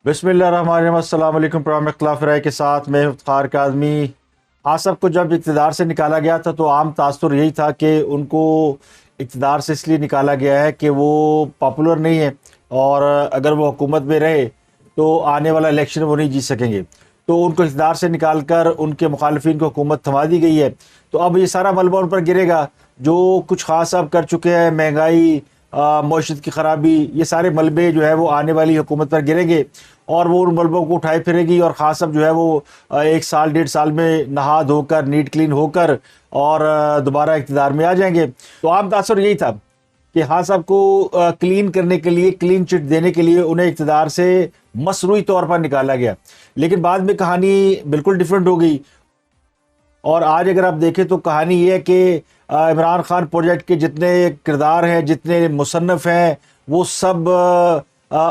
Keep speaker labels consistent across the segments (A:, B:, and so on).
A: बिस्मिल्लाहिर्रहमानिर्रहीम। अस्सलाम वालेकुम। प्रोग्राम इख्तिलाफ राय के साथ मैं इफ्तार काज़मी। आसफ को जब इक़्तिदार से निकाला गया था तो आम तासुर यही था कि उनको इक़्तिदार से इसलिए निकाला गया है कि वो पॉपुलर नहीं है, और अगर वो हुकूमत में रहे तो आने वाला इलेक्शन वो नहीं जीत सकेंगे। तो उनको इक़्तिदार से निकाल कर उनके मुखालफिन को हुकूमत थमा दी गई है। तो अब ये सारा मलबा उन पर गिरेगा जो कुछ ख़ास अब कर चुके हैं। महंगाई, मईशत की ख़राबी, ये सारे मलबे जो है वो आने वाली हुकूमत पर गिरेंगे और वो उन मलबों को उठाए फिरेगी। और ख़ास अब जो है वो 1 साल 1.5 साल में नहा धोकर नीट क्लीन होकर और दोबारा इक़्तिदार में आ जाएंगे। तो आम तासुर यही था कि हाँ साहब को क्लीन करने के लिए, क्लीन चिट देने के लिए उन्हें इक़्तिदार से मसरूई तौर पर निकाला गया। लेकिन बाद में कहानी बिल्कुल डिफरेंट हो गई। और आज अगर आप देखें तो कहानी ये है कि इमरान खान प्रोजेक्ट के जितने किरदार हैं, जितने मुसन्नफ़ हैं, वो सब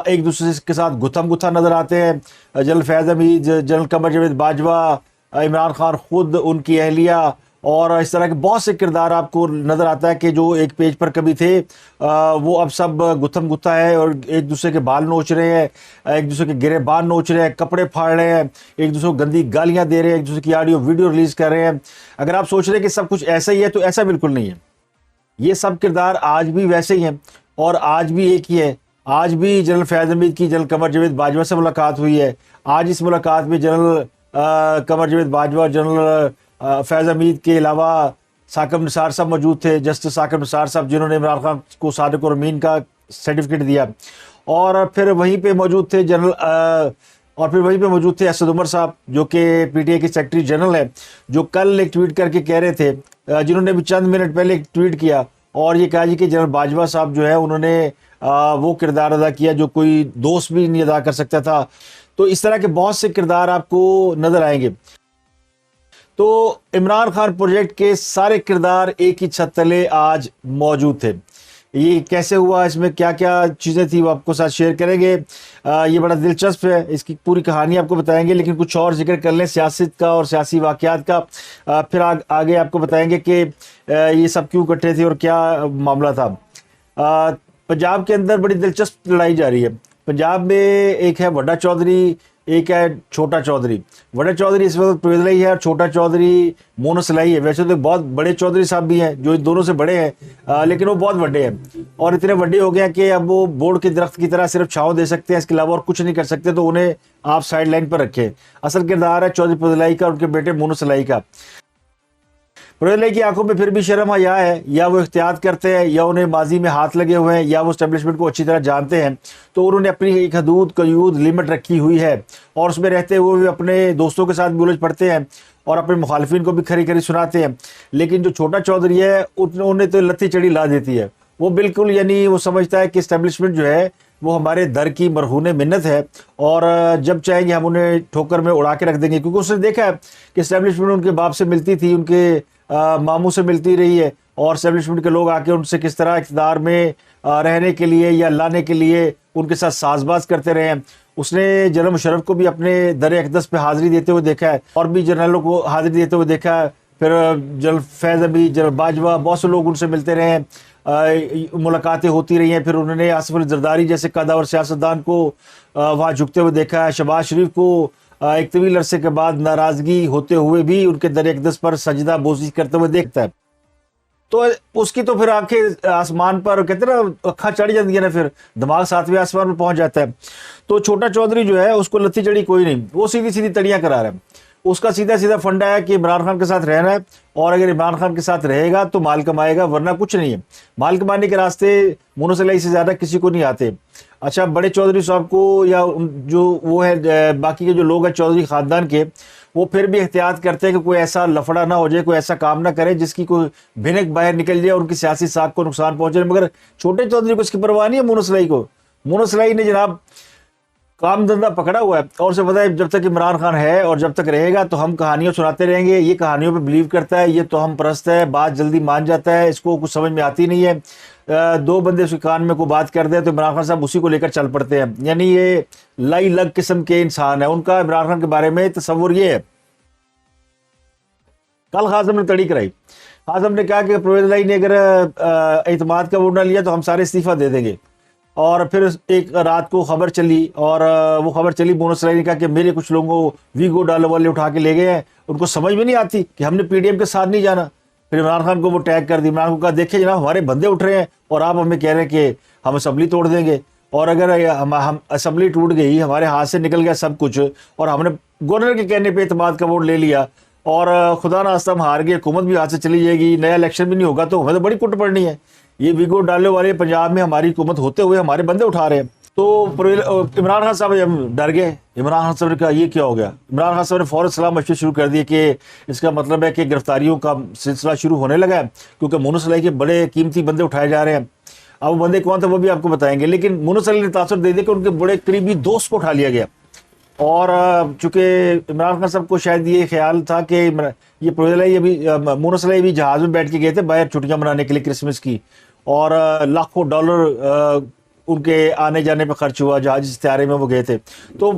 A: एक दूसरे के साथ गुथम गुथा नज़र आते हैं। जनरल फैज़ हमीद, जनरल कमर जावेद बाजवा, इमरान खान खुद, उनकी अहलिया और इस तरह के बहुत से किरदार आपको नज़र आता है कि जो एक पेज पर कभी थे वो अब सब गुथम गुत्था है और एक दूसरे के बाल नोच रहे हैं, एक दूसरे के गिरेबान नोच रहे हैं, कपड़े फाड़ रहे हैं, एक दूसरे को गंदी गालियां दे रहे हैं, एक दूसरे की ऑडियो वीडियो रिलीज़ कर रहे हैं। अगर आप सोच रहे हैं कि सब कुछ ऐसा ही है तो ऐसा बिल्कुल नहीं है। ये सब किरदार आज भी वैसे ही हैं और आज भी एक ही है। आज भी जनरल फैज़ हमीद की जनरल कमर जावेद बाजवा से मुलाकात हुई है। आज इस मुलाकात में जनरल कमर जावेद बाजवा, जनरल फैज़ हमीद के अलावा साकिब निसार साहब मौजूद थे, जस्टिस साकिब निसार साहब, जिन्होंने इमरान खान को सादिक और अमीन का सर्टिफिकेट दिया। और फिर वहीं पे मौजूद थे असद उमर साहब, जो कि पीटीआई के सेक्रेटरी जनरल है, जो कल एक ट्वीट करके कह रहे थे, जिन्होंने भी चंद मिनट पहले एक ट्वीट किया और ये कहा जी कि जनरल बाजवा साहब जो है उन्होंने वो किरदार अदा किया जो कोई दोस्त भी नहीं अदा कर सकता था। तो इस तरह के बहुत से किरदार आपको नजर आएंगे। तो इमरान खान प्रोजेक्ट के सारे किरदार एक ही छत तले आज मौजूद थे। ये कैसे हुआ, इसमें क्या क्या चीज़ें थी, वो आपको साथ शेयर करेंगे। ये बड़ा दिलचस्प है, इसकी पूरी कहानी आपको बताएंगे। लेकिन कुछ और जिक्र कर लें सियासत का और सियासी वाक़यात का, फिर आगे आपको बताएंगे कि ये सब क्यों इकट्ठे थे और क्या मामला था। पंजाब के अंदर बड़ी दिलचस्प लड़ाई जारी है। पंजाब में एक है वड्डा चौधरी, एक है छोटा चौधरी। वड्डा चौधरी इस वक्त प्रिविलेज है और छोटा चौधरी मोनो सलाई है। वैसे तो बहुत बड़े चौधरी साहब भी हैं जो इन दोनों से बड़े हैं, लेकिन वो बहुत बड़े हैं और इतने बड़े हो गए हैं कि अब वो बोर्ड के दरख्त की तरह सिर्फ छाँव दे सकते हैं, इसके अलावा और कुछ नहीं कर सकते। तो उन्हें आप साइड लाइन पर रखें। असल किरदार है चौधरी प्रिविलेज का, उनके बेटे मोनो सलाई का। प्रिविलेज की आंखों में फिर भी शर्म हया है, या वो एहतियात करते हैं या उन्हें माजी में हाथ लगे हुए हैं या वो स्टैब्लिशमेंट को अच्छी तरह जानते हैं। तो उन्होंने अपनी एक हदूद कयूद लिमिट रखी हुई है और उसमें रहते हुए भी अपने दोस्तों के साथ भी उलझ पड़ते हैं और अपने मुखालफिन को भी खरी खरी सुनाते हैं। लेकिन जो छोटा चौधरी है उन्हें तो लत्ती चढ़ी ला देती है। वो बिल्कुल यानी वो समझता है कि स्टैब्लिशमेंट जो है वो हमारे दर की मरहून मिन्नत है और जब चाहेंगे हम उन्हें ठोकर में उड़ा के रख देंगे। क्योंकि उसने देखा है कि स्टैब्लिशमेंट उनके बाप से मिलती थी, उनके मामू से मिलती रही है और स्टैब्लिशमेंट के लोग आके उनसे किस तरह इक़्तिदार में रहने के लिए या लाने के लिए उनके साथ साजबाज करते रहे हैं। उसने जनरल मुशर्रफ को भी अपने दर अक़दस पे हाज़िरी देते हुए देखा है और भी जनरलों को हाज़िरी देते हुए देखा है। फिर जनरल फैज़ हमीद, जनरल बाजवा, बहुत से लोग उनसे मिलते रहे हैं, मुलाकातें होती रही हैं। फिर उन्होंने आसिफ अली जरदारी जैसे कदावर सियासतदान को वहाँ झुकते हुए देखा है। शहबाज शरीफ को एक तवील अरसे के बाद नाराज़गी होते हुए भी उनके दर अक़दस पर सजदा बोजी करते हुए देखता है। तो उसकी तो फिर आंखें आसमान पर, कहते हैं ना, अखा चढ़ जाती है ना, फिर दिमाग 7वें आसमान पर पहुंच जाता है। तो छोटा चौधरी जो है उसको लत्ती चढ़ी कोई नहीं, वो सीधी सीधी तड़ियाँ करा रहा है। उसका सीधा सीधा फंडा है कि इमरान खान के साथ रहना है और अगर इमरान खान के साथ रहेगा तो माल कमाएगा, वरना कुछ नहीं है। माल कमाने के रास्ते मोनो सलाई से ज़्यादा किसी को नहीं आते। अच्छा, बड़े चौधरी साहब को या जो वो है बाकी के जो लोग हैं चौधरी ख़ानदान के, वो फिर भी एहतियात करते हैं कि कोई ऐसा लफड़ा ना हो जाए, कोई ऐसा काम ना करे जिसकी कोई भिनक बाहर निकल जाए और उनकी सियासी साख को नुकसान पहुंचे। मगर छोटे चौधरी को इसकी परवाह नहीं है मोनो सलाई को। मोनो सलाई ने जनाब काम धंधा पकड़ा हुआ है और उसे पता है जब तक इमरान खान है और जब तक रहेगा तो हम कहानियां सुनाते रहेंगे। ये कहानियों पे बिलीव करता है, ये तो हम परस्त है, बात जल्दी मान जाता है, इसको कुछ समझ में आती नहीं है। दो बंदे उसके कान में कोई बात कर दे तो इमरान खान साहब उसी को लेकर चल पड़ते हैं। यानी ये लाई लग किस्म के इंसान है। उनका इमरान खान के बारे में तस्वुर ये है। कल खासम ने तड़ी कराई। खासम ने कहा कि प्रोवेज लाई ने अगर एतमाद का वोट ना लिया तो हम सारे इस्तीफा दे देंगे। और फिर एक रात को खबर चली, और वो खबर चली, मोनस इलाही ने कहा कि मेरे कुछ लोगों को वीगो डालो वाले उठा के ले गए हैं, उनको समझ में नहीं आती कि हमने पीडीएम के साथ नहीं जाना। फिर इमरान खान को वो टैग कर दी। इमरान को कहा देखिए जनाब, हमारे बंदे उठ रहे हैं और आप हमें कह रहे हैं कि हम असम्बली तोड़ देंगे, और अगर हम असम्बली टूट गई, हमारे हाथ से निकल गया सब कुछ, और हमने गवर्नर के कहने पे इत्तेमाद का वोट ले लिया, और खुदा ना हम हार गए, हुकूमत भी हाथ से चली जाएगी, नया इलेक्शन भी नहीं होगा, तो हमें तो बड़ी कुट पड़नी है। ये वीगो डालने वाले पंजाब में हमारी हुकूमत होते हुए हमारे बंदे उठा रहे हैं। तो इमरान खान साहब डर गए। इमरान खान साहब ने कहा ये क्या हो गया। इमरान खान साहब ने फौरन सलाह मशवरे शुरू कर दिए कि इसका मतलब है कि गिरफ्तारियों का सिलसिला शुरू होने लगा है, क्योंकि मोनस इलाही के बड़े कीमती बंदे उठाए जा रहे हैं। अब वो बंदे कौन थे वो भी आपको बताएंगे, लेकिन मोनस इलाही ने तासुर दे दिया कि उनके बड़े करीबी दोस्त को उठा लिया गया। और चूंकि इमरान खान साहब को शायद ये ख्याल था कि ये मोनस इलाही भी जहाज में बैठ के गए थे बाहर छुट्टियां मनाने के लिए क्रिसमस की, और लाखों डॉलर उनके आने जाने पर खर्च हुआ, जहाज इस त्यारे में वो गए थे। तो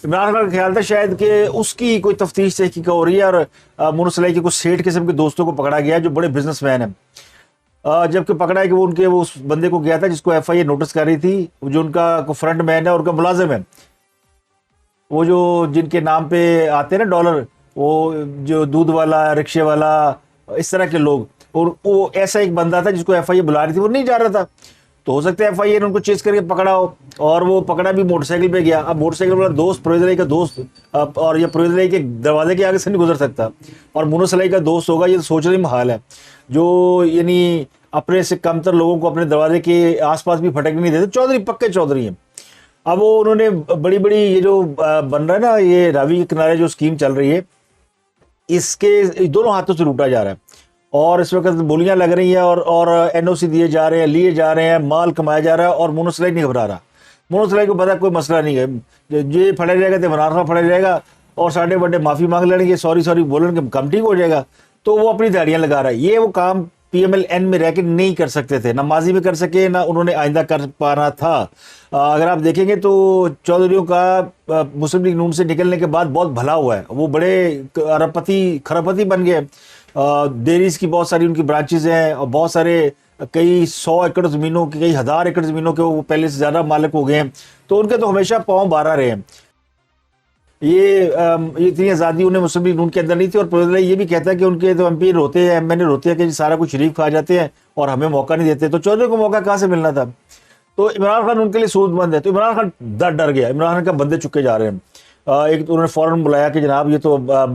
A: इमरान खान का ख्याल था शायद कि उसकी कोई तफ्तीश तहकीक हो रही है, और मोनस इलाही के कुछ सेठ किस्म के दोस्तों को पकड़ा गया जो बड़े बिजनेसमैन हैं। जबकि पकड़ा है कि वो उनके वो उस बंदे को गया था जिसको एफआईए नोटिस कर रही थी, जो उनका फ्रंट मैन है और उनका मुलाजिम है, वो जो जिनके नाम पे आते हैं ना डॉलर, वो जो दूध वाला, रिक्शे वाला, इस तरह के लोग, और वो ऐसा एक बंदा था जिसको एफआईए बुला रही थी, वो नहीं जा रहा था। तो हो सकता है एफआईए ने उनको चेस करके पकड़ा हो, और वो पकड़ा भी मोटरसाइकिल पे गया। अब मोटरसाइकिल वाला दोस्त परवेज इलाही का दोस्त, और ये परवेज इलाही के दरवाजे के आगे से नहीं गुजर सकता, और मोनस इलाही का दोस्त होगा, ये तो सोचने में हाल है, जो यानी अपने से कमतर लोगों को अपने दरवाजे के आसपास भी फटकने नहीं देते। चौधरी पक्के चौधरी हैं। अब वो उन्होंने बड़ी बड़ी ये जो बन रहा है ना, ये रावी के किनारे जो स्कीम चल रही है, इसके दोनों हाथों से लूटा जा रहा है, और इस वक्त बोलियां लग रही हैं, और एनओसी दिए जा रहे हैं, लिए जा रहे हैं, माल कमाया जा रहा है, और मोनस इलाही नहीं घबरा रहा। मोनस इलाही को पता कोई मसला नहीं है, ये फड़े जाएगा तो इमरान खान फड़े जाएगा, और साढ़े बड़े माफी मांग लेंगे, सॉरी बोलेंगे, कम ठीक हो जाएगा। तो वो अपनी दाड़ियां लगा रहा है। ये वो काम पीएमएल-एन में रह के नहीं कर सकते थे, ना माजी में कर सके, ना उन्होंने आइंदा कर पाना था। अगर आप देखेंगे तो चौधरियों का मुस्लिम लीग नून से निकलने के बाद बहुत भला हुआ है, वो बड़े अरबपति खरबपति बन गए। डेयरीज की बहुत सारी उनकी ब्रांचेज हैं, और बहुत सारे कई 100 एकड़ ज़मीनों की, कई 1000 एकड़ ज़मीनों के वो पहले से ज़्यादा मालिक हो गए हैं। तो उनके तो हमेशा पाँव बारह रहे हैं। ये इतनी आज़ादी उन्हें मुस्लिम लीग नून के अंदर नहीं थी। और परवेज इलाही ये भी कहता है कि उनके तो एमपी होते हैं, एमएनए होते हैं कि सारा कुछ शरीफ खा जाते हैं और हमें मौका नहीं देते। तो चौधरी को मौका कहाँ से मिलना था। तो इमरान खान उनके लिए सूदमंद है। तो इमरान खान डर गया। इमरान खान का बंदे चुके जा रहे हैं। एक तो उन्होंने फ़ौरन बुलाया कि जनाब ये तो अब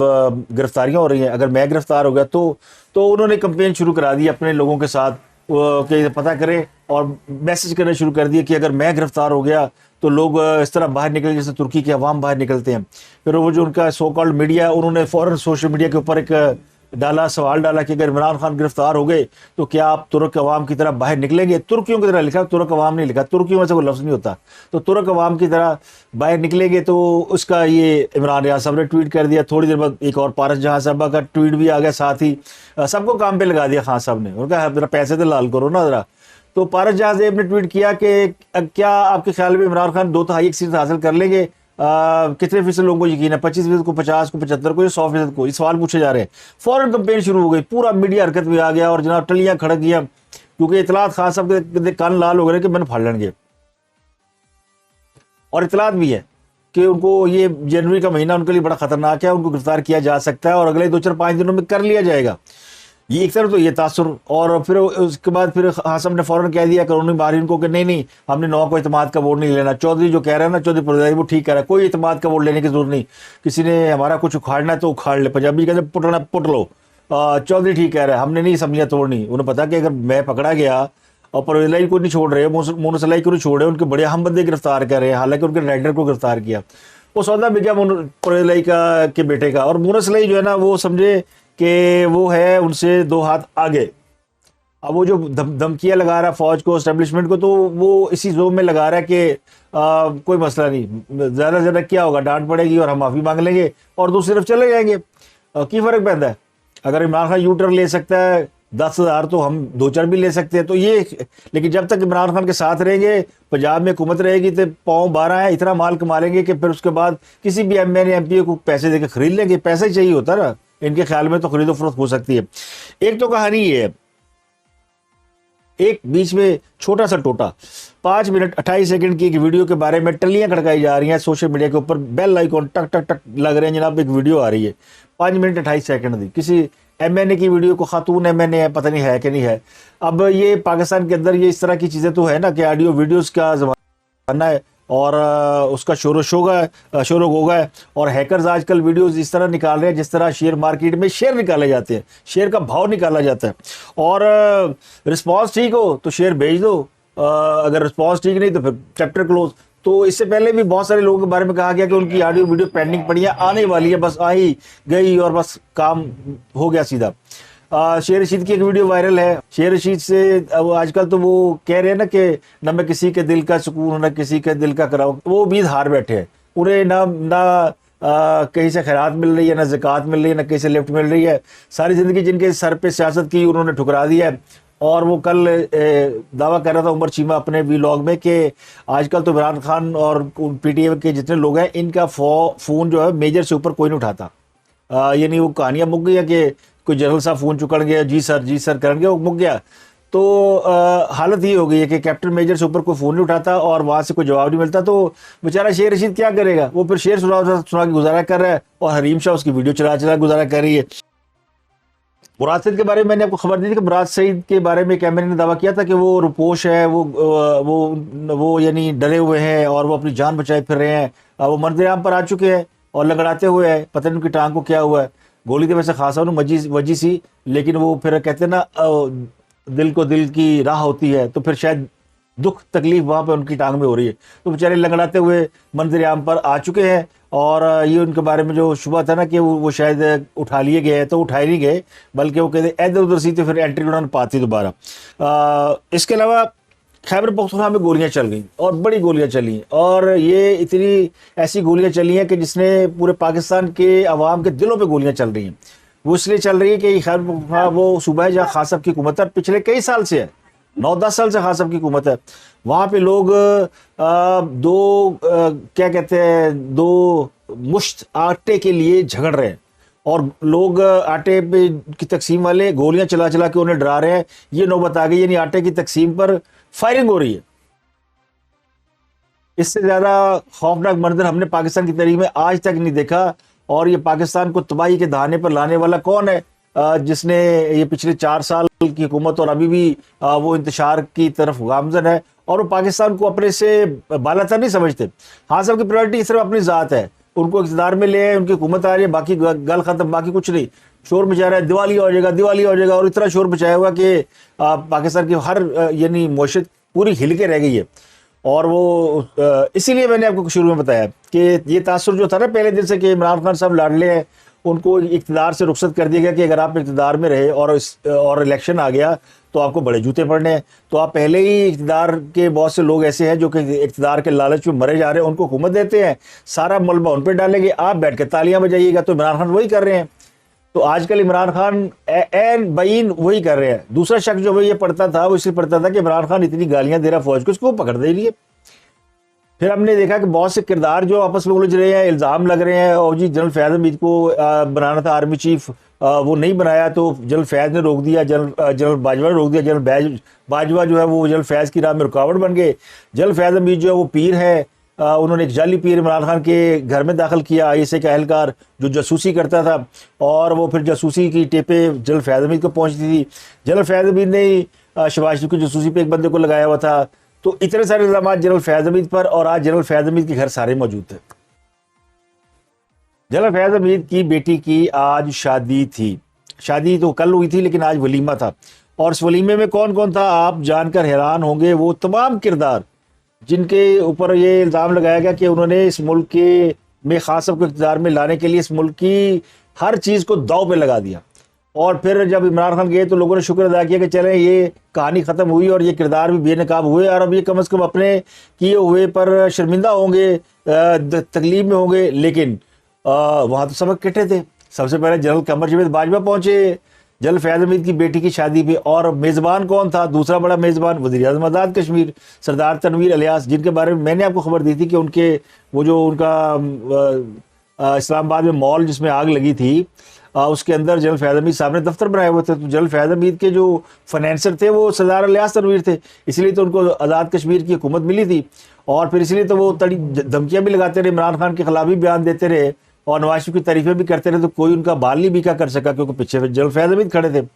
A: गिरफ्तारियां हो रही हैं, अगर मैं गिरफ्तार हो गया तो उन्होंने कंपेन शुरू करा दी अपने लोगों के साथ कि पता करें, और मैसेज करने शुरू कर दिए कि अगर मैं गिरफ्तार हो गया तो लोग इस तरह बाहर निकले जैसे तुर्की के अवाम बाहर निकलते हैं। फिर वो जो उनका सो कॉल्ड मीडिया, उन्होंने फ़ौरन सोशल मीडिया के ऊपर एक सवाल डाला कि अगर इमरान खान गिरफ्तार हो गए तो क्या आप तुर्क अवाम की तरह बाहर निकलेंगे। तुर्कियों की तरह लिखा, तुर्क अवाम नहीं लिखा, तुर्कियों में से कोई लफ्ज़ नहीं होता। तो तुर्क अवाम की तरह बाहर निकलेंगे। तो उसका ये इमरान रियाज साहब ने ट्वीट कर दिया। थोड़ी देर बाद एक और पारस जहां साहबा का ट्वीट भी आ गया साथ ही। सबको काम पे लगा दिया खान साहब ने। उनका जरा पैसे तो लाल करो ना जरा। तो पारस जहां साहब ने ट्वीट किया कि क्या आपके ख्याल में इमरान खान 2/3 सीट हासिल कर लेंगे। कितने फीसद लोगों को यकीन है, 25% को, 50 को, 75 को, 100% को। इस सवाल पूछे जा रहे हैं। फौरन कंपेन शुरू हो गई, पूरा मीडिया हरकत में आ गया और जनाब टलियां खड़क गया, क्योंकि इतलात खान साहब के कान लाल हो गए कि मैंने फाड़ लेंगे। और इतलात भी है कि उनको ये जनवरी का महीना उनके लिए बड़ा खतरनाक है, उनको गिरफ्तार किया जा सकता है और अगले 2-4-5 दिनों में कर लिया जाएगा। ये एक तरफ तो ये तासुर। और फिर उसके बाद फिर हासम ने फौरन कह दिया कानूनी माहिरीन को कि नहीं हमने 9 को इतमाद का वोट नहीं लेना। चौधरी जो कह रहा है ना, चौधरी परवेज वो ठीक कह रहा है, कोई इतमाद का वोट लेने की जरूरत नहीं। किसी ने हमारा कुछ उखाड़ना है तो उखाड़ ले, पंजाबी कहते पुटना पुट लो। चौधरी ठीक कह रहा है, हमने नहीं समझिया तोड़नी। उन्हें पता कि अगर मैं पकड़ा गया और परवेज इलाही को नहीं छोड़ रहे, मोनस इलाही को नहीं छोड़ रहे, उनके बड़े अहम बंदे गिरफ्तार कर रहे हैं, हालांकि उनके राइडर को गिरफ्तार किया। वो सौदा भेजा परवेज इलाही के बेटे का। और मोनस इलाही जो है ना, वो समझे कि वो है उनसे 2 हाथ आगे। अब वो जो धमकियां लगा रहा है फौज को, एस्टेब्लिशमेंट को, तो वो इसी जोन में लगा रहा है कि कोई मसला नहीं, ज़्यादा से ज़्यादा क्या होगा, डांट पड़ेगी और हम माफ़ी मांग लेंगे और दूसरी तरफ चले जाएंगे। की फ़र्क पैदा है। अगर इमरान खान यूटर ले सकता है 10,000 तो हम 2-4 भी ले सकते हैं। तो ये, लेकिन जब तक इमरान खान के साथ रहेंगे, पंजाब में हुकूमत रहेगी, तो पाँव 12 है, इतना माल कमा लेंगे कि फिर उसके बाद किसी भी एमएनए एमपी को पैसे देकर खरीद लेंगे। पैसा ही चाहिए होता ना इनके ख्याल में, तो खरीदो फरोख्त हो सकती है। एक तो कहानी ये है। एक बीच में छोटा सा टोटा 5 मिनट 28 सेकंड की एक वीडियो के बारे में टल्लियां खड़काई जा रही हैं सोशल मीडिया के ऊपर, बेल आइकॉन टक टक टक लग रहे हैं जनाब, एक वीडियो आ रही है 5 मिनट 28 सेकंड की, किसी एमएनए की वीडियो को, खातून एमएनए है, पता नहीं है कि नहीं है। अब ये पाकिस्तान के अंदर ये इस तरह की चीज़ें तो है ना कि ऑडियो वीडियोज़ का ज़माना है और उसका शोर होगा है। और हैकर्स आजकल वीडियोस इस तरह निकाल रहे हैं जिस तरह शेयर मार्केट में शेयर निकाले जाते हैं, शेयर का भाव निकाला जाता है। और रिस्पांस ठीक हो तो शेयर भेज दो, अगर रिस्पांस ठीक नहीं तो फिर चैप्टर क्लोज। तो इससे पहले भी बहुत सारे लोगों के बारे में कहा गया कि उनकी ऑडियो वीडियो पेंडिंग पड़ी है, आने वाली है, बस आई गई और बस काम हो गया सीधा। शेर रशीद की एक वीडियो वायरल है। शेर रशीद से आजकल तो वो कह रहे हैं ना कि न मैं किसी के दिल का सुकून न किसी के दिल का कराऊं, वो उम्मीद हार बैठे हैं। उन्हें ना कहीं से खैरात मिल रही है, ना ज़कात मिल रही है, ना कहीं से लिफ्ट मिल रही है। सारी ज़िंदगी जिनके सर पे सियासत की उन्होंने ठुकरा दिया है। और वो कल दावा कर रहा था उमर चीमा अपने व्लॉग में कि आजकल तो इमरान खान और पीटीआई के जितने लोग हैं इनका फ़ोन जो है मेजर से ऊपर कोई नहीं उठाता। यानी वो कहानियाँ मुक गई है कि कोई जनरल साहब फ़ोन चुकड़ गया, जी सर करेंगे, वो मुक गया। तो हालत ये हो गई है कि कैप्टन मेजर से ऊपर कोई फ़ोन नहीं उठाता और वहाँ से कोई जवाब नहीं मिलता। तो बेचारा शेर रशीद क्या करेगा, वो फिर शेर सुना के गुजारा कर रहा है और हरीम शाह उसकी वीडियो चला गुजारा कर रही है। मुराद सईद के बारे में मैंने आपको खबर दी थी कि मुराद सईद के बारे में कैमरे ने दावा किया था कि वो रुपोश है, वो यानी डरे हुए हैं और वो अपनी जान बचाए फिर रहे हैं। वो मंजर-ए-आम पर आ चुके हैं और लगड़ाते हुए हैं, पता नहीं उनकी टांग को क्या हुआ है। गोली तो वैसे खासा वजी सी, लेकिन वो फिर कहते हैं ना दिल को दिल की राह होती है, तो फिर शायद दुख तकलीफ वहाँ पे उनकी टांग में हो रही है। तो बेचारे लगड़ाते हुए मंजर-ए-आम पर आ चुके हैं। और ये उनके बारे में जो शुबा था ना कि वो शायद उठा लिए गए, तो उठाए नहीं गए बल्कि वो कहते इधर उधर सी, तो फिर एंट्री उन्होंने पाती दोबारा। इसके अलावा खैबर पख्तूनख्वा में गोलियां चल गई और बड़ी गोलियां चली, और ये इतनी ऐसी गोलियां चली हैं कि जिसने पूरे पाकिस्तान के अवाम के दिलों पे गोलियां चल रही हैं। वो इसलिए चल रही है कि खैबर पख्तूनख्वा वो सूबा है जहाँ खान साहब की हुकूमत है, पिछले कई साल से है, 9-10 साल से खान साहब की हुकूमत है। वहाँ पे लोग क्या कहते हैं, 2 मुश्त आटे के लिए झगड़ रहे हैं और लोग आटे पे की तकसीम वाले गोलियां चला चला के उन्हें डरा रहे हैं। ये नौबत आ गई, यानी आटे की तकसीम पर फायरिंग हो रही है। इससे ज़्यादा खौफनाक मंजर हमने पाकिस्तान की तारीख में आज तक नहीं देखा। और ये पाकिस्तान को तबाही के दहाने पर लाने वाला कौन है, जिसने ये पिछले 4 साल की हुकूमत और अभी भी वो इंतशार की तरफ गामजन है और वो पाकिस्तान को अपने से बालातर नहीं समझते। हाँ साहब की प्रायोरिटी सिर्फ अपनी ज़ात है, उनको इक़्तिदार में ले आए, उनकी हुकूमत आ रही है, बाकी गल ख़त्म, बाकी कुछ नहीं। शोर मचा रहा है दिवाली हो जाएगा और इतना शोर मचाया हुआ कि पाकिस्तान की हर यानी मौशत पूरी हिल के रह गई है। और वो इसीलिए मैंने आपको शुरू में बताया कि ये तासुर जो था ना पहले दिन से कि इमरान खान साहब लाडले हैं, उनको इक़्तिदार से रुखसत कर दिया गया कि अगर आप इक़्तिदार में रहे और इलेक्शन आ गया तो आपको बड़े जूते पड़ने हैं। तो आप पहले ही इक़्तिदार के बहुत से लोग ऐसे हैं जो कि इक़्तिदार के लालच में मरे जा रहे हैं, उनको हुकूमत देते हैं, सारा मलबा उन पर डालेंगे, आप बैठ के तालियां बजाइएगा। तो इमरान खान वही कर रहे हैं। तो आजकल इमरान खान एन बईन वही कर रहे हैं। दूसरा शख्स जो ये पढ़ता था वो इसलिए पढ़ता था कि इमरान खान इतनी गालियां दे रहा फौज को, उसको पकड़ दे रही है। फिर हमने देखा कि बहुत से किरदार जो आपस में उलझ रहे हैं, इल्ज़ाम लग रहे हैं। और जी जनरल फैज़ हमीद को बनाना था आर्मी चीफ, वो नहीं बनाया तो जनरल फैज़ ने रोक दिया, जनरल बाजवा ने रोक दिया। जनरल बाजवा जो है वो जनरल फैज़ की राह में रुकावट बन गए। जनरल फैज़ हमीद जो है वो पीर है, उन्होंने एक जाली पीर इमरान खान के घर में दाखिल किया, आईएसआई का एहलकार जो जासूसी करता था, और वो फिर जासूसी की टेपे जनरल फैज़ हमीद को पहुँचती थी। जनरल फैज़ हमीद ने शहबाज शरीफ की जासूसी पे एक बंदे को लगाया हुआ था। तो इतने सारे इल्ज़ाम जनरल फैज़ हमीद पर, और आज जनरल फैज़ हमीद के घर सारे मौजूद थे। जनरल फैज़ हमीद की बेटी की आज शादी थी। शादी तो कल हुई थी लेकिन आज वलीमा था, और इस वलीमे में कौन कौन था आप जानकर हैरान होंगे। वो तमाम किरदार जिनके ऊपर ये इल्ज़ाम लगाया गया कि उन्होंने इस मुल्क के में खास को इक़्तिदार में लाने के लिए इस मुल्क की हर चीज़ को दाव पे लगा दिया। और फिर जब इमरान खान गए तो लोगों ने शुक्र अदा किया कि चलें ये कहानी ख़त्म हुई और ये किरदार भी बेनकाब हुए, और अब ये कम अज़ कम अपने किए हुए पर शर्मिंदा होंगे, तकलीफ में होंगे। लेकिन वहाँ तो सबक कटे थे। सबसे पहले जनरल कमर जावेद बाजवा पहुँचे जनरल फैज़ हमीद की बेटी की शादी पे, और मेज़बान कौन था, दूसरा बड़ा मेज़बान वज़ीर-ए-आज़म आज़ाद कश्मीर सरदार तनवीर इलियास, जिनके बारे में मैंने आपको खबर दी थी कि उनके वो जो उनका इस्लामाबाद में मॉल जिसमें आग लगी थी, उसके अंदर जनरल फैज़ हमीद साहब ने दफ्तर बनाए हुए थे। तो जनरल फैज़ हमीद के जो फाइनेंसर थे वो सरदार इलियास तनवीर थे, इसलिए तो उनको आज़ाद कश्मीर की हुकूमत मिली थी। और फिर इसलिए तो वो तड़ी धमकियाँ भी लगाते रहे, इमरान खान के खिलाफ भी बयान देते रहे और नवाज शरीफ की तारीफें भी करते रहे, तो कोई उनका बाल नहीं बीका कर सका, क्योंकि पीछे जनरल फैज़ हमीद खड़े थे।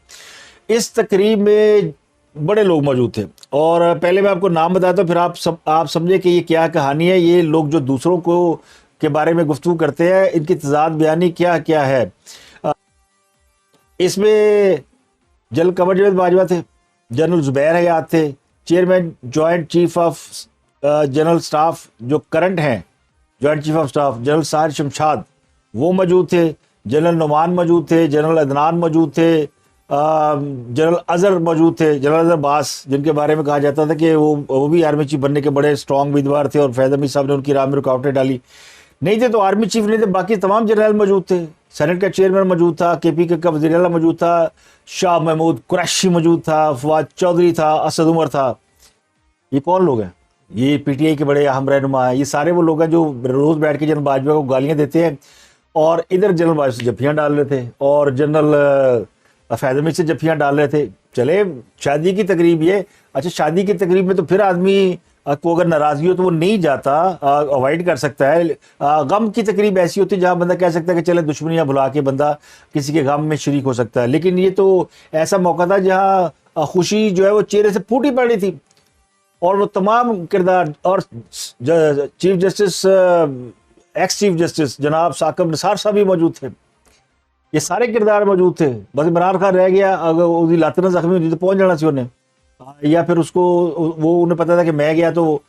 A: इस तकरीब में बड़े लोग मौजूद थे और पहले मैं आपको नाम बताता हूँ, फिर आप समझे कि ये क्या कहानी है। ये लोग जो दूसरों को के बारे में गुफ्तगू करते हैं, इनकी तजाद बयानी क्या क्या है। इसमें जनरल कमर जावेद बाजवा थे, जनरल जुबैर हयात थे, chairman joint chief of general staff जो करंट हैं joint chief of staff general Sahir Shamshad वो मौजूद थे, जनरल नुमान मौजूद थे, जनरल अदनान मौजूद थे, जनरल अजहर मौजूद थे, जनरल अजहर बास, जिनके बारे में कहा जाता था कि वो भी आर्मी चीफ बनने के बड़े स्ट्रॉन्ग उम्मीदवार थे और फैज़ हमीद साहब ने उनकी राह में रुकावटें डाली। नहीं थे तो आर्मी चीफ नहीं थे, बाकी तमाम जनरल मौजूद थे। सेनेट का चेयरमैन मौजूद था, KPK का वज़ीर आला मौजूद था, शाह महमूद कुरैशी मौजूद था, फवाद चौधरी था, असद उमर था। ये कौन लोग हैं? ये PTI के बड़े अहम रहनुमा हैं। ये सारे वो लोग हैं जो रोज़ बैठ के जनरल बाजवा को गालियाँ देते हैं और इधर जनरल बाजवा से जफ्फियाँ डाल रहे थे और जनरल फैज़ हमीद से जफ्फियाँ डाल रहे थे। चले शादी की तकरीब ये, अच्छा शादी की तकरीब में तो फिर आदमी को अगर नाराज़गी हो तो वो नहीं जाता, अवॉइड कर सकता है। गम की तकरीब ऐसी होती है जहाँ बंदा कह सकता है कि चले दुश्मनियाँ भुला के बंदा किसी के गम में शरीक हो सकता है, लेकिन ये तो ऐसा मौका था जहाँ खुशी जो है वो चेहरे से फूटी पड़ी थी और वो तमाम किरदार और chief justice ex chief justice जनाब साकिब निसार साहब भी मौजूद थे। ये सारे किरदार मौजूद थे। बस इमरान खान रह गया, अगर उसकी लात ना जख्मी होती तो पहुंच जाना चाहिए उन्हें, या फिर उसको वो उन्हें पता था कि मैं गया तो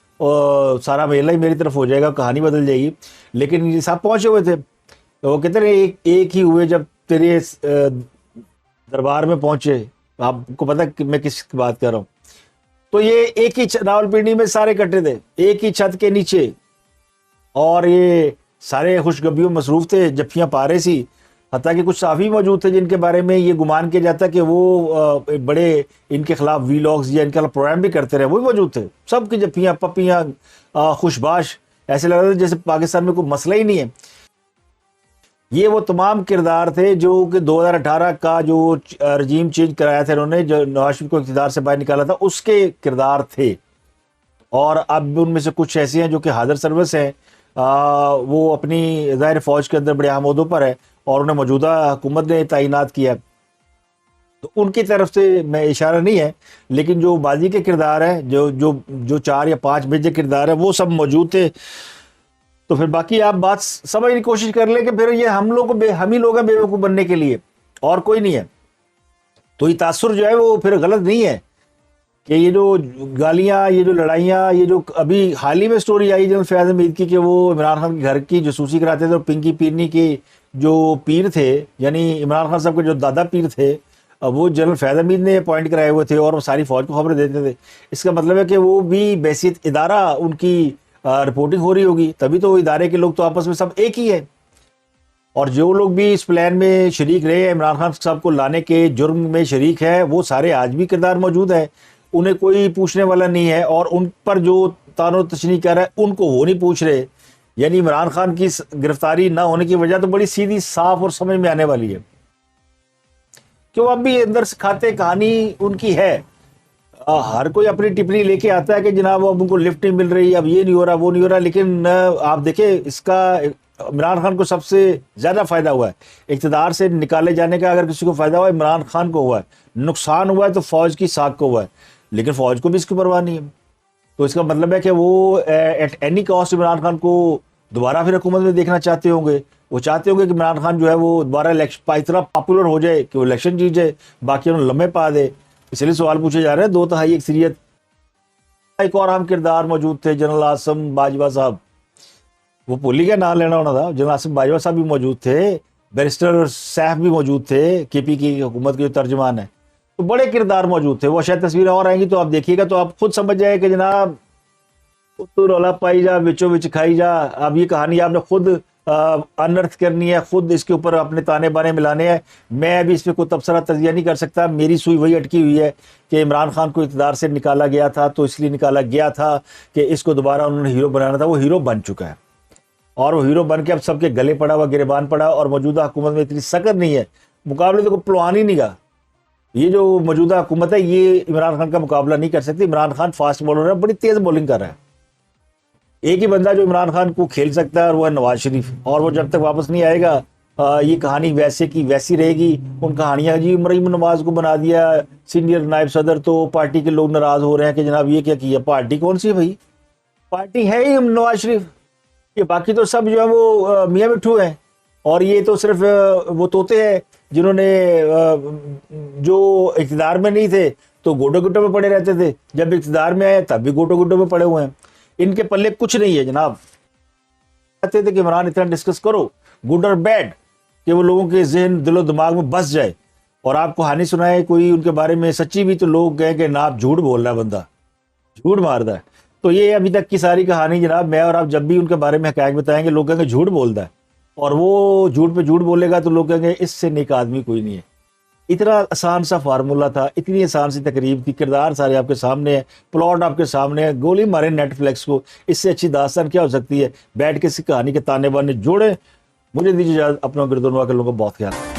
A: सारा मेला ही मेरी तरफ हो जाएगा, कहानी बदल जाएगी। लेकिन ये सब पहुंचे हुए थे तो वो कहते रहे एक ही हुए जब तेरे दरबार में पहुंचे। आपको पता कि मैं किस बात कर रहा हूँ। तो ये एक ही रावलपिंडी में सारे इकट्ठे थे, एक ही छत के नीचे, और ये सारे खुशगबियों मसरूफ थे, जफ्फियाँ पा रहे सी। हत्ता कि कुछ साफ़ी मौजूद थे जिनके बारे में ये गुमान किया जाता है कि वो बड़े इनके खिलाफ वीलॉग्स या इनके खिलाफ प्रोग्राम भी करते रहे, वो भी मौजूद थे। सब की जफ्फियाँ पप्पियाँ खुशबाश, ऐसे लग रहा था जैसे पाकिस्तान में कोई मसला ही नहीं है। ये वो तमाम किरदार थे जो कि 2018 का जो रजीम चेंज कराया था इन्होंने, जो नवाज शरीफ को इक़्तिदार से बाहर निकाला था, उसके किरदार थे। और अब उनमें से कुछ ऐसे हैं जो कि हाजिर सर्विस हैं, वो अपनी ज़ाहिर फ़ौज के अंदर बड़े अहम ओहदों पर है और उन्हें मौजूदा हुकूमत ने तैनात किया, तो उनकी तरफ से मैं इशारा नहीं है। लेकिन जो बाजी के किरदार हैं, जो 4 या 5 मेजर किरदार हैं, वो सब मौजूद थे। तो फिर बाकी आप बात समझने की कोशिश कर लें कि फिर ये हम ही लोग हैं बेवकूफ़ बनने के लिए, और कोई नहीं है। तो ये तासुर जो है वो फिर गलत नहीं है कि ये जो गालियाँ, ये जो लड़ाइयाँ, ये जो अभी हाल ही में स्टोरी आई जनरल फैज़ हमीद की कि वो इमरान खान के घर की जासूसी कराते थे और पिंकी पीरनी के जो पीर थे, यानी इमरान खान साहब के जो दादा पीर थे, वो जनरल फैज़ हमीद ने अपॉइंट कराए हुए थे और वो सारी फ़ौज को खबरें देते थे। इसका मतलब है कि वो भी बैसियत इदारा उनकी रिपोर्टिंग हो रही होगी, तभी तो इदारे के लोग तो आपस में सब एक ही है। और जो लोग भी इस प्लान में शरीक रहे हैं, इमरान खान साहब को लाने के जुर्म में शरीक है, वो सारे आज भी किरदार मौजूद है, उन्हें कोई पूछने वाला नहीं है। और उन पर जो तानो तशनी कर रहा है उनको वो नहीं पूछ रहे। यानी इमरान खान की गिरफ्तारी ना होने की वजह तो बड़ी सीधी साफ और समझ में आने वाली है, क्यों अब भी अंदर से खाते कहानी उनकी है। हर कोई अपनी टिप्पणी लेके आता है कि जनाब अब उनको लिफ्ट नहीं मिल रही, अब ये नहीं हो रहा, वो नहीं हो रहा। लेकिन आप देखें, इसका इमरान खान को सबसे ज़्यादा फ़ायदा हुआ है इक़्तिदार से निकाले जाने का। अगर किसी को फ़ायदा हुआ है, इमरान खान को हुआ है। नुकसान हुआ है तो फ़ौज की साख को हुआ है, लेकिन फ़ौज को भी इसकी परवाह नहीं है। तो इसका मतलब है कि वो at any cost Imran Khan को दोबारा फिर हुकूमत में देखना चाहते होंगे। वो चाहते होंगे कि इमरान खान जो है वो दोबारा इलेक्शन इतना पॉपुलर हो जाए कि वो इलेक्शन जीत जाए, बाकी उन्हें लम्बे पा दे। इसलिए सवाल पूछे जा रहे हैं 2 तिहाई अक्सरियत। एक और अहम किरदार मौजूद थे, जनरल आसिम बाजवा साहब। वो पुलिस का नाम लेना होना था। जनरल आसिम बाजवा साहब भी मौजूद थे, बैरिस्टर सैफ भी मौजूद थे, KPK की हुकूमत के जो तर्जमान है। तो बड़े किरदार मौजूद थे। वो शायद तस्वीरें और आएंगी तो आप देखिएगा तो आप खुद समझ जाए कि जनाब तू रौला पाई जा, बिचों बिच खाई जा। अब ये कहानी आपने खुद अनर्थ करनी है, खुद इसके ऊपर अपने ताने बाने मिलाने हैं। मैं अभी इस पर कोई तबसरा तजिया नहीं कर सकता। मेरी सुई वही अटकी हुई है कि इमरान खान को इक़्तिदार से निकाला गया था, तो इसलिए निकाला गया था कि इसको दोबारा उन्होंने हीरो बनाना था। वो हीरो बन चुका है और वो हीरो बन के अब सबके गले पड़ा हुआ, गिरेबान पड़ा, और मौजूदा हुकूमत में इतनी सकत नहीं है, मुकाबले तो कोई पहलवान ही नहीं का। ये जो मौजूदा हुकूमत है ये इमरान खान का मुकाबला नहीं कर सकती। इमरान खान फास्ट बॉलर है, बड़ी तेज बॉलिंग कर रहा है। एक ही बंदा जो इमरान खान को खेल सकता है और वो है नवाज शरीफ, और वो जब तक वापस नहीं आएगा ये कहानी वैसे की वैसी रहेगी। उन कहानियां, जी मरीम नवाज को बना दिया सीनियर नायब सदर, तो पार्टी के लोग नाराज हो रहे हैं कि जनाब ये क्या किया। पार्टी कौन सी है भाई? पार्टी है ही नवाज शरीफ, ये बाकी तो सब जो है वो मियाँ मिट्ठू है। और ये तो सिर्फ वो तोते हैं जिन्होंने जो इक़्तिदार में नहीं थे तो गोटो गोटो में पड़े रहते थे, जब इक़्तिदार में आए तब भी गोटो गोटो में पड़े हुए हैं। इनके पल्ले कुछ नहीं है जनाब। कहते थे कि इमरान इतना डिस्कस करो गुड और बैड कि वो लोगों के जहन दिलो दिमाग में बस जाए, और आपको कहानी सुनाए कोई उनके बारे में सच्ची भी, तो लोग कहें कि ना आप झूठ बोल रहा है, बंदा झूठ मारता है। तो ये अभी तक की सारी कहानी जनाब, मैं और आप जब भी उनके बारे में हकायत बताएंगे लोग कहेंगे झूठ बोलता है, और वो झूठ पे झूठ बोलेगा तो लोग कहेंगे इससे नेक आदमी कोई नहीं है। इतना आसान सा फार्मूला था, इतनी आसान सी तकरीब थी, किरदार सारे आपके सामने है, प्लॉट आपके सामने है, गोली मारे नेटफ्लिक्स को, इससे अच्छी दास्तान क्या हो सकती है। बैठ के इस कहानी के ताने बाने जोड़े। मुझे दीजिए इजाज़त, अपना गिरदोनवा के लोगों को बहुत ख्याल।